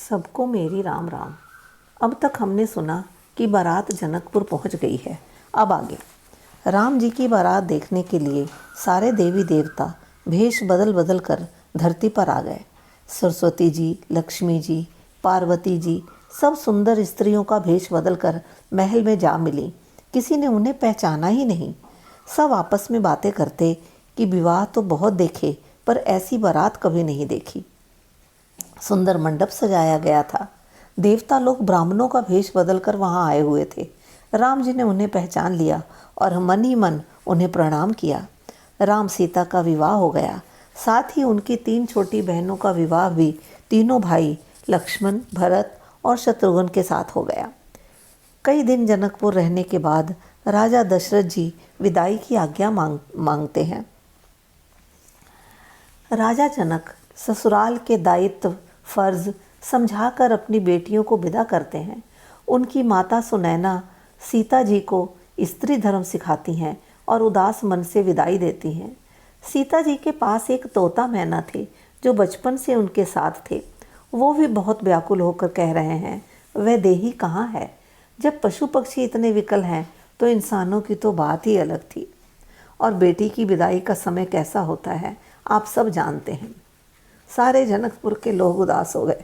सबको मेरी राम राम। अब तक हमने सुना कि बारात जनकपुर पहुंच गई है। अब आगे राम जी की बारात देखने के लिए सारे देवी देवता भेष बदल बदल कर धरती पर आ गए। सरस्वती जी, लक्ष्मी जी, पार्वती जी सब सुंदर स्त्रियों का भेष बदल कर महल में जा मिली। किसी ने उन्हें पहचाना ही नहीं। सब आपस में बातें करते कि विवाह तो बहुत देखे पर ऐसी बारात कभी नहीं देखी। सुंदर मंडप सजाया गया था। देवता लोग ब्राह्मणों का भेष बदलकर वहां आए हुए थे। राम जी ने उन्हें पहचान लिया और मन ही मन उन्हें प्रणाम किया। राम सीता का विवाह हो गया। साथ ही उनकी 3 छोटी बहनों का विवाह भी तीनों भाई लक्ष्मण, भरत और शत्रुघ्न के साथ हो गया। कई दिन जनकपुर रहने के बाद राजा दशरथ जी विदाई की आज्ञा मांगते हैं। राजा जनक ससुराल के दायित्व फर्ज समझाकर अपनी बेटियों को विदा करते हैं। उनकी माता सुनैना सीता जी को स्त्री धर्म सिखाती हैं और उदास मन से विदाई देती हैं। सीता जी के पास एक तोता मैना थे जो बचपन से उनके साथ थे। वो भी बहुत व्याकुल होकर कह रहे हैं, वह देही कहाँ है। जब पशु पक्षी इतने विकल हैं तो इंसानों की तो बात ही अलग थी। और बेटी की विदाई का समय कैसा होता है आप सब जानते हैं। सारे जनकपुर के लोग उदास हो गए।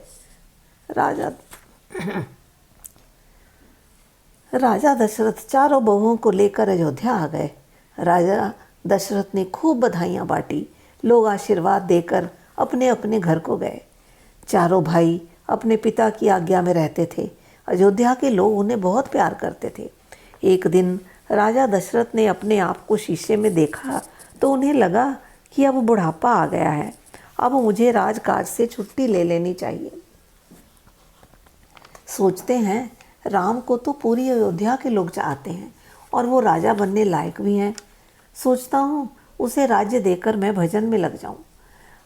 राजा दशरथ चारों बहुओं को लेकर अयोध्या आ गए। राजा दशरथ ने खूब बधाइयाँ बांटी। लोग आशीर्वाद देकर अपने अपने घर को गए। चारों भाई अपने पिता की आज्ञा में रहते थे। अयोध्या के लोग उन्हें बहुत प्यार करते थे। एक दिन राजा दशरथ ने अपने आप को शीशे में देखा तो उन्हें लगा कि अब बुढ़ापा आ गया है, अब मुझे राजकाज से छुट्टी ले लेनी चाहिए। सोचते हैं राम को तो पूरी अयोध्या के लोग चाहते हैं और वो राजा बनने लायक भी हैं। सोचता हूँ उसे राज्य देकर मैं भजन में लग जाऊँ।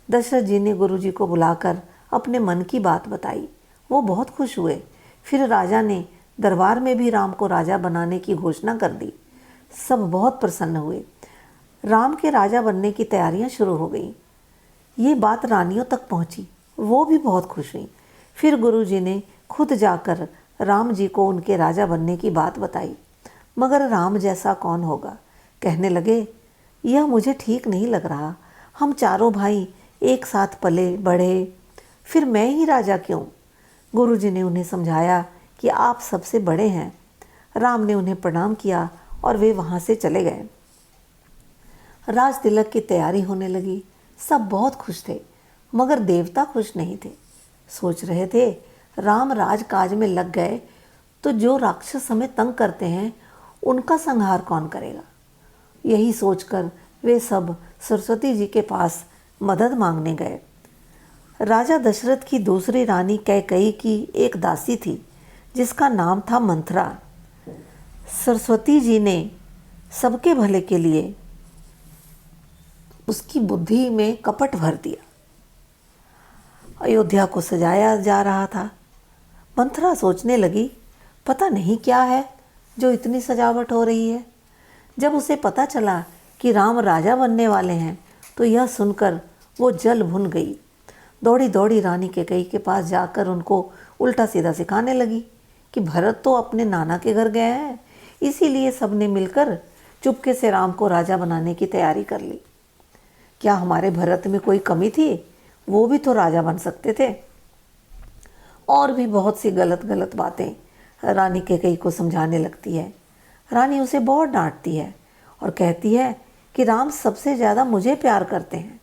दशरथ जी ने गुरुजी को बुलाकर अपने मन की बात बताई। वो बहुत खुश हुए। फिर राजा ने दरबार में भी राम को राजा बनाने की घोषणा कर दी। सब बहुत प्रसन्न हुए। राम के राजा बनने की तैयारियां शुरू हो गईं। ये बात रानियों तक पहुंची। वो भी बहुत खुश हुई। फिर गुरुजी ने खुद जाकर राम जी को उनके राजा बनने की बात बताई। मगर राम जैसा कौन होगा। कहने लगे, यह मुझे ठीक नहीं लग रहा। हम चारों भाई एक साथ पले बढ़े, फिर मैं ही राजा क्यों। गुरुजी ने उन्हें समझाया कि आप सबसे बड़े हैं। राम ने उन्हें प्रणाम किया और वे वहाँ से चले गए। राज तिलक की तैयारी होने लगी। सब बहुत खुश थे मगर देवता खुश नहीं थे। सोच रहे थे राम राजकाज में लग गए तो जो राक्षस हमें तंग करते हैं उनका संहार कौन करेगा। यही सोचकर वे सब सरस्वती जी के पास मदद मांगने गए। राजा दशरथ की दूसरी रानी कैकेयी की एक दासी थी जिसका नाम था मंथरा। सरस्वती जी ने सबके भले के लिए उसकी बुद्धि में कपट भर दिया। अयोध्या को सजाया जा रहा था। मंथरा सोचने लगी, पता नहीं क्या है जो इतनी सजावट हो रही है। जब उसे पता चला कि राम राजा बनने वाले हैं तो यह सुनकर वो जल भुन गई। दौड़ी दौड़ी रानी कैकेयी के पास जाकर उनको उल्टा सीधा सिखाने लगी कि भरत तो अपने नाना के घर गए हैं, इसीलिए सबने मिलकर चुपके से राम को राजा बनाने की तैयारी कर ली। क्या हमारे भरत में कोई कमी थी? वो भी तो राजा बन सकते थे। और भी बहुत सी गलत गलत बातें रानी कैकेयी को समझाने लगती है। रानी उसे बहुत डांटती है और कहती है कि राम सबसे ज़्यादा मुझे प्यार करते हैं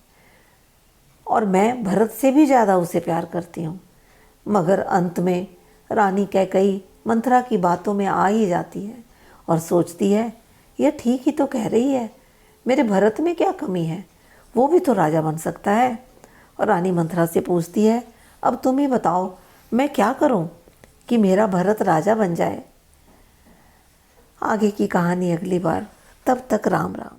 और मैं भरत से भी ज़्यादा उसे प्यार करती हूँ। मगर अंत में रानी कैकेयी मंथरा की बातों में आ ही जाती है और सोचती है यह ठीक ही तो कह रही है, मेरे भरत में क्या कमी है, वो भी तो राजा बन सकता है। और रानी मंथरा से पूछती है, अब तुम ही बताओ मैं क्या करूं कि मेरा भरत राजा बन जाए। आगे की कहानी अगली बार। तब तक राम राम।